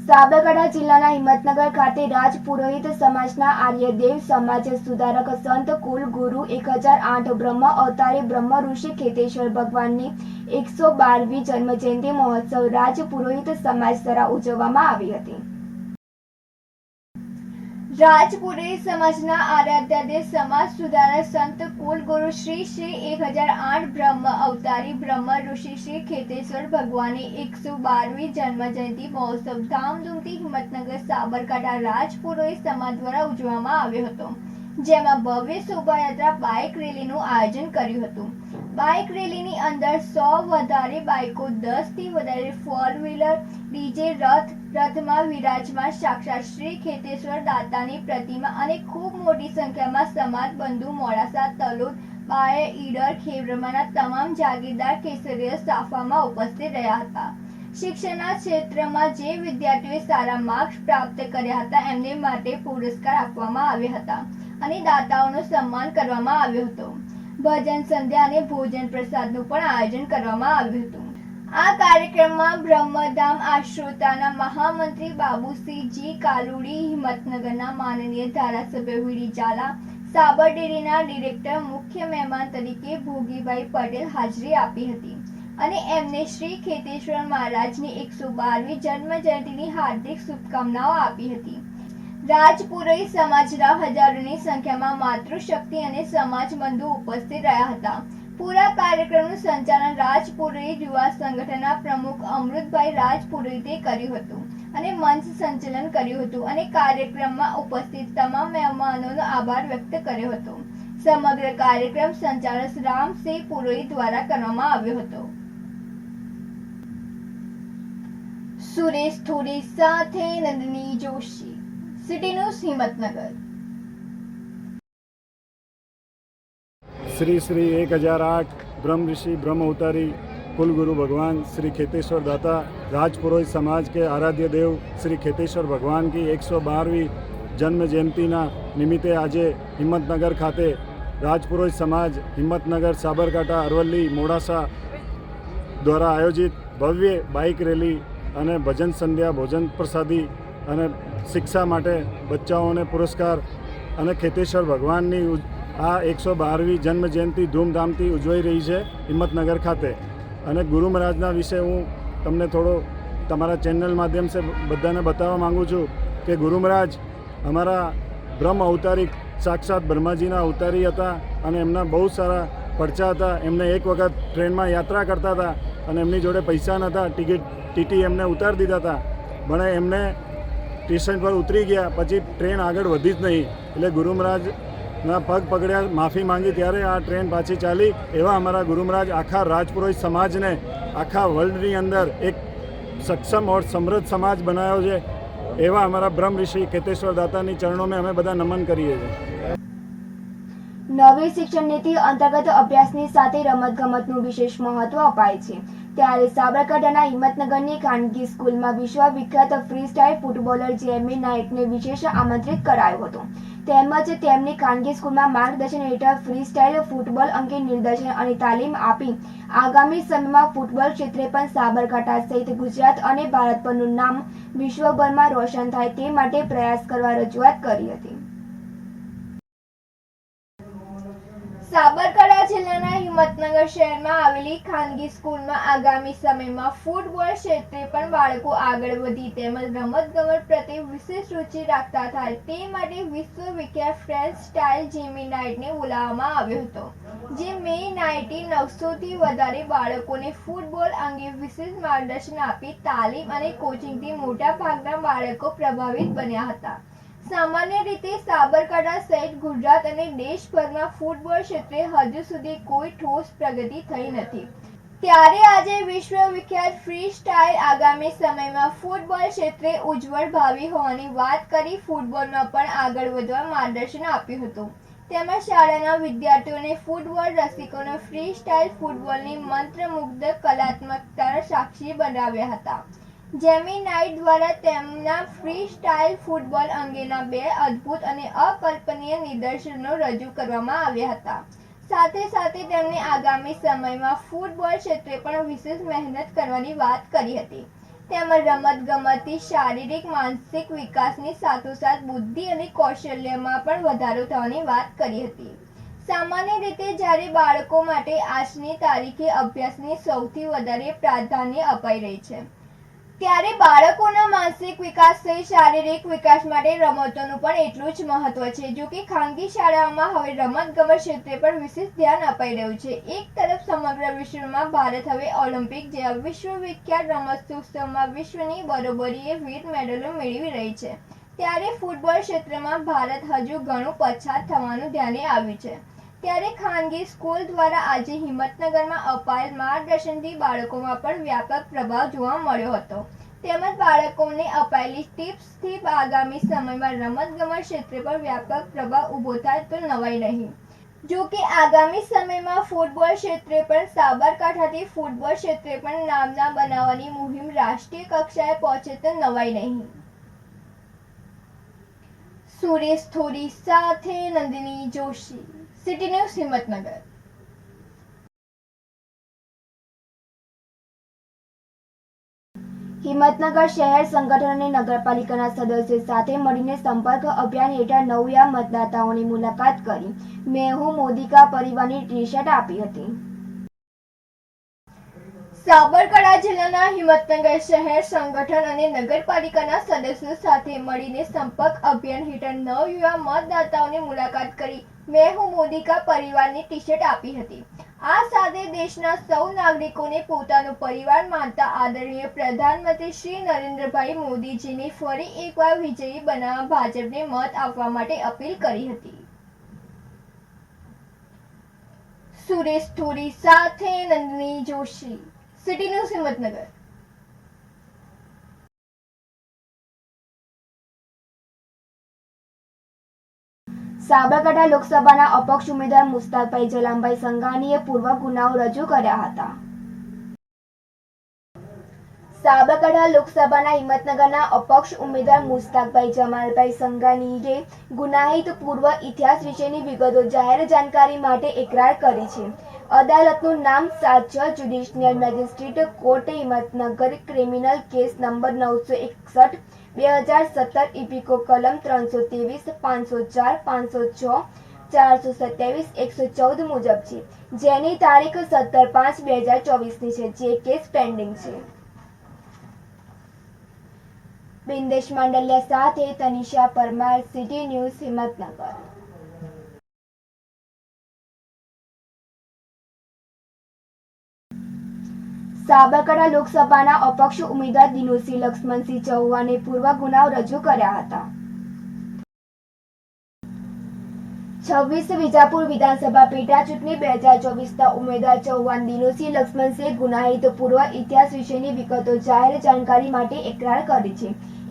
સાબરકાંઠા જિલ્લાના હિંમતનગર ખાતે રાજપુરોહિત સમાજના આર્યદેવ સમાજ સુધારક સંત કુલ ગુરુ 1008 બ્રહ્મ અવતારી બ્રહ્મ ઋષિ ખેતેશ્વર ભગવાનની 112મી જન્મજયંતિ મહોત્સવ રાજપુરોહિત સમાજ દ્વારા ઉજવવામાં આવી હતી। રાજપુરોહિત સમાજના આરાધ્યાદેવ સમાજ સુધારક સંત કુલ ગુરુ શ્રી 1008 બ્રહ્મ અવતારી બ્રહ્મ ઋષિ શ્રી ખેતેશ્વર ભગવાનની 112મી જન્મજયંતિ મહોત્સવ ધામધૂમથી હિંમતનગર સાબરકાંઠા રાજપુરોહિત સમાજ દ્વારા ઉજવવામાં આવ્યો હતો, જેમાં ભવ્ય શોભાયાત્રા બાઇક રેલીનું આયોજન કર્યું હતું। બાઇક રેલીની અંદર 100 વધારે બાઇકો, 10થી વધારે ફોર વ્હીલર, ડીજે, રથમાં વિરાજમાન સાક્ષાત શ્રી ખેતેશ્વર દાતાની પ્રતિમા અને ખૂબ મોટી સંખ્યામાં સમાજ બંધુ મોડાસા, તલોદ, બાયડ, ઈડર, ખેરબ્રહ્માના તમામ જાગીરદાર કેસરીય સાફામાં ઉપસ્થિત રહ્યા હતા। શિક્ષણના ક્ષેત્રમાં જે વિદ્યાર્થીઓએ સારા માર્ક્સ પ્રાપ્ત કર્યા હતા એમને માટે પુરસ્કાર આપવામાં આવ્યા હતા અને દાતાઓનું સન્માન કરવામાં આવ્યું હતું। ભજન સંધ્યા અને ભોજન પ્રસાદનું પણ આયોજન કરવામાં આવ્યું હતું। આ કાર્યક્રમમાં બ્રહ્મધામ આશ્રોતાના મહામંત્રી બાબુસિંહજી કાલુડી, હિંમતનગરના માનનીય ધારાસભ્ય વીડી ઝાલા, સાબર ડેરીના ડિરેક્ટર મુખ્ય મહેમાન તરીકે ભોગીભાઈ પટેલ હાજરી આપી હતી અને એમને શ્રી ખેતેશ્વર મહારાજની 112મી જન્મજયંતિની હાર્દિક શુભકામનાઓ આપી હતી। રાજપુરોહિત સમાજના હજારોની સંખ્યામાં માતૃશક્તિ અને સમાજ બંધુ ઉપસ્થિત રહ્યા હતા। પૂરા કાર્યક્રમનું સંચાલન રાજપુરોહિત યુવા સંગઠનના પ્રમુખ અમૃતભાઈ રાજપુરોહિતે કર્યું હતું અને મંચ સંચાલન કર્યું હતું અને કાર્યક્રમમાં ઉપસ્થિત તમામ મહેમાનોનો આભાર વ્યક્ત કર્યો હતો। સમગ્ર કાર્યક્રમ સંચાલન રામસિંહ પુરોહિત દ્વારા કરવામાં આવ્યો હતો। સુરેશ થોડી સાથે નંદની જોશી, સિટી ન્યૂઝ હિંમતનગર। श्री श्री 1008 ब्रह्म ऋषि ब्रह्म अवतारी कुलगुरु भगवान श्री खेतेश्वर दाता राजपुरोहित समाज के आराध्य देव श्री खेतेश्वर भगवान की 112वीं जन्म जयंतीना निमित्ते आज हिम्मतनगर खाते राजपुरोहित समाज हिम्मतनगर, साबरकांठा, अरवली, मोडासा द्वारा आयोजित भव्य बाइक रेली અને ભજન સંધ્યા, ભોજન પ્રસાદી અને શિક્ષા માટે બચ્ચાઓને પુરસ્કાર અને ખેતેશ્વર ભગવાનની આ 112મી જન્મજયંતિ ધૂમધામથી ઉજવાઈ રહી છે હિંમતનગર ખાતે। અને ગુરુ મહારાજના વિશે હું તમને થોડો તમારા ચેનલ માધ્યમ સે બધાને બતાવવા માગું છું કે ગુરુ મહારાજ અમારા બ્રહ્મ અવતારી સાક્ષાત બ્રહ્માજીના અવતારી હતા અને એમના બહુ સારા પડચા હતા। એમને એક વખત ટ્રેનમાં યાત્રા કરતા હતા અને એમની જોડે પૈસા નહોતા, ટીટી એમને ઉતારી દીધા હતા, પણ એમને સ્ટેશન પર ઉતરી ગયા પછી ટ્રેન આગળ વધી જ નહીં, એટલે ગુરુ મહારાજના પગ પકડ્યા, માફી માંગી, ત્યારે આ ટ્રેન પાછી ચાલી। એવા અમારા ગુરુ મહારાજ આખા રાજપુરોહિત સમાજને આખા વર્લ્ડની અંદર એક સક્ષમ ઓર સમૃદ્ધ સમાજ બનાવ્યો છે। એવા અમારા બ્રહ્મ ઋષિ ખેતેશ્વર દાતાની ચરણોમાં અમે બધા નમન કરીએ છીએ। નવી શિક્ષણ નીતિ અંતર્ગત અભ્યાસની સાથે રમતગમતનું વિશેષ મહત્વ અપાય છે, ત્યારે સાબરકાંઠાના હિંમતનગરની ખાનગી સ્કૂલમાં વિશ્વવિખ્યાત ફ્રી સ્ટાઇલ ફૂટબોલર જેમી નાઇટને વિશેષ આમંત્રિત કરાયો હતો, તેમજ તેમની ખાનગી સ્કૂલમાં માર્ગદર્શન હેઠળ ફ્રી સ્ટાઇલ ફૂટબોલ અંગે નિર્દેશન અને તાલીમ આપી આગામી સમયમાં ફૂટબોલ ક્ષેત્રે પણ સાબરકાંઠા સહિત ગુજરાત અને ભારત પરનું નામ વિશ્વભરમાં રોશન થાય તે માટે પ્રયાસ કરવા રજૂઆત કરી હતી। સાબરકાંઠા જિલ્લાના હિંમતનગર શહેરમાં આવેલી ખાનગી સ્કૂલમાં આગામી સમયમાં ફૂટબોલ ક્ષેત્રે પણ બાળકો આગળ વધી તેમજ રમતગમત પ્રત્યે વિશેષ રુચિ રાખતા થાય તે માટે વિશ્વવિખ્યાત ફ્રેન્ચ સ્ટાઇલ જેમી નાઇટને બોલાવવામાં આવ્યો હતો, જે મે નાઇટે 900થી વધારે બાળકોને ફૂટબોલ અંગે વિશેષ માર્ગદર્શન આપી તાલીમ અને કોચિંગથી મોટા ભાગના બાળકો પ્રભાવિત બન્યા હતા। સામાન્ય રીતે સાબરકાંઠા સહિત ગુજરાત અને દેશભરમાં ફૂટબોલ ક્ષેત્રે હજુ સુધી કોઈ ઠોસ પ્રગતિ થઈ નથી, ત્યારે આજે વિશ્વવિખ્યાત ફ્રી સ્ટાઇલ આગામી સમયમાં ફૂટબોલ ક્ષેત્રે ઉજ્જવળ ભાવિ હોવાની વાત કરી ફૂટબોલમાં પણ આગળ વધવા માર્ગદર્શન આપ્યું હતું। તેમજ શાળાના વિદ્યાર્થીઓને ફૂટબોલ રસિકોને ફ્રી સ્ટાઇલ ફૂટબોલની મંત્રમુગ્ધ કલાત્મકતાના સાક્ષી બનાવ્યા હતા। જેમી નાઇટ દ્વારા તેમના ફ્રી સ્ટાઇલ ફૂટબોલ અંગેના 2 અદ્ભુત અને અકલ્પનીય નિદર્શનો રજૂ કરવામાં આવ્યા હતા। સાથે સાથે તેમણે આગામી સમયમાં ફૂટબોલ ક્ષેત્રે પણ વિશેષ મહેનત કરવાની વાત કરી હતી। તેમજ રમતગમતથી શારીરિક માનસિક વિકાસની સાથોસાથ બુદ્ધિ અને કૌશલ્યમાં પણ વધારો થવાની વાત કરી હતી. સામાન્ય રીતે જ્યારે બાળકો માટે આજની તારીખે અભ્યાસની સૌથી વધારે પ્રાધાન્ય અપાઈ રહી છે, ત્યારે બાળકોના માનસિક વિકાસ સહિત શારીરિક વિકાસ માટે રમતોનું પણ એટલું જ મહત્વ છે. જો કે ખાનગી શાળાઓમાં હવે રમતગમત ક્ષેત્રે પણ વિશેષ ધ્યાન અપાઈ રહ્યું છે. એક તરફ સમગ્ર વિશ્વમાં ભારત હવે ઓલિમ્પિક જેવા વિશ્વવિખ્યાત રમતોત્સવમાં વિશ્વની બરોબરીએ વીર મેડલો મેળવી રહી છે, ત્યારે ફૂટબોલ ક્ષેત્રમાં ભારત હજુ ઘણું પછાત થવાનું ધ્યાને આવ્યું છે. ત્યારે ખાનગી સ્કૂલ દ્વારા આજે હિંમતનગરમાં અપાયેલ માર્ગદર્શનથી બાળકોમાં પણ વ્યાપક પ્રભાવ જોવા મળ્યો હતો. તેમજ બાળકોને અપાયેલી ટિપ્સથી આગામી સમયમાં રમતગમત ક્ષેત્રે પર વ્યાપક પ્રભાવ ઊભો થાય તો નવાઈ નહીં. જો કે આગામી સમયમાં ફૂટબોલ ક્ષેત્રે પણ સાબરકાંઠાથી ફૂટબોલ ક્ષેત્રે પણ નામના બનાવવાની મુહિમ રાષ્ટ્રીય કક્ષાએ પહોંચે તો નવાઈ નહીં. સુરેશ થોડી સાથે નંદિની જોશી, સિટી ન્યૂઝ, હિંમતનગર. હિંમતનગર શહેર સંગઠન અને નગરપાલિકાના સદસ્યો સાથે મળીને સંપર્ક અભિયાન હેઠળ નવયા મતદાતાઓની મુલાકાત કરી મેં હું મોદી કા પરિવારની ટી-શર્ટ આપી હતી. સાબરકાંઠા જિલ્લાના હિંમતનગર શહેર સંગઠન અને નગરપાલિકાના સદસ્યો સાથે મળીને સંપર્ક અભિયાન હેઠળ નવયુવા મતદાતાઓની મુલાકાત કરી મેં હું મોદી કા પરિવારની ટી-શર્ટ આપી હતી. આ સાથે દેશના સૌ નાગરિકોને પોતાનો પરિવાર માનતા આદરણીય પ્રધાનમંત્રી શ્રી નરેન્દ્રભાઈ મોદીજીને ફરી એકવાર વિજયી બનાવવા ભાજપને મત આપવા માટે અપીલ કરી હતી. સુરેશ થોડી સાથે નંદિની જોશી, સિટી ન્યૂઝ, હિંમતનગર. સાબરકાંઠા લોકસભાના અપક્ષ ઉમેદવાર મુસ્તાકભાઈ જલામભાઈ સંઘાણીએ પૂર્વ ગુનાઓ રજૂ કર્યા હતા. સાબરકાંઠા લોકસભાના હિંમતનગરના અપક્ષ ઉમેદવાર મુસ્તાકભાઈ જમાલભાઈ સંઘાણીએ ગુનાહિત પૂર્વ ઇતિહાસ વિશેની વિગતો જાહેર જાણકારી માટે એકરાર કરી છે. અદાલતનું નામ સાચર judicial magistrate court Himmatnagar criminal case number 961 2017 ઇપીકો કલમ 323 504 506 427 114 મુજબ છે, જેની તારીખ 17/5/2024ની છે, જે કેસ પેન્ડિંગ છે. બિંદેશ માંડલિયા સાથે તનિષા પરમાર, સિટી ન્યૂઝ, હિંમતનગર. સાબરકાંઠા લોકસભાના અપક્ષ ઉમેદવાર દિનુસિંહ લક્ષ્મણસિંહ ચૌહાણે પૂર્વ ગુનાઓ રજૂ કર્યા હતા. 26 વિજાપુર વિધાનસભા પેટા ચૂંટણી 2024ના ઉમેદવાર ચૌહાણ દિનુસિંહ લક્ષ્મણસિંહે ગુનાહિત પૂર્વ ઇતિહાસ વિશેની વિગતો જાહેર જાણકારી માટે એકરાર કરી છે.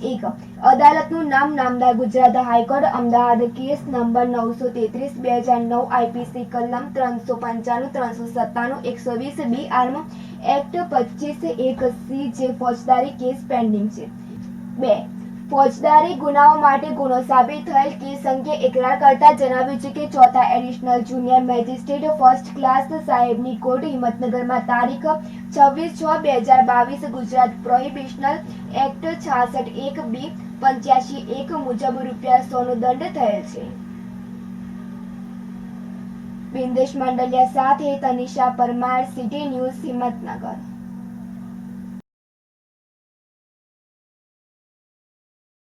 1. અદાલતનું નામ નામદાર Gujarat high court Ahmedabad case number 933/2009 IPC કલમ 395 397 120 બી આર્મ એક્ટ 25(1)C જે ફોજદારી કેસ પેન્ડિંગ છે. 2. ફોજદારી ગુનાઓ માટે ગુનો સાબિત થયેલ કેસ અંગે એકરાર કરતા જણાવ્યું છે કે ચોથા additional junior magistrate first class સાહેબની કોર્ટ હિંમતનગરમાં તારીખ 26/6/2022 ગુજરાત પ્રોહિબિશનલ એક્ટ 66(1)B 85(1) મુજબ ₹100નો દંડ થયેલ છે. બિંદેશ માંડલિયા સાથે તનિષા પરમાર, સિટી ન્યૂઝ, હિંમતનગર.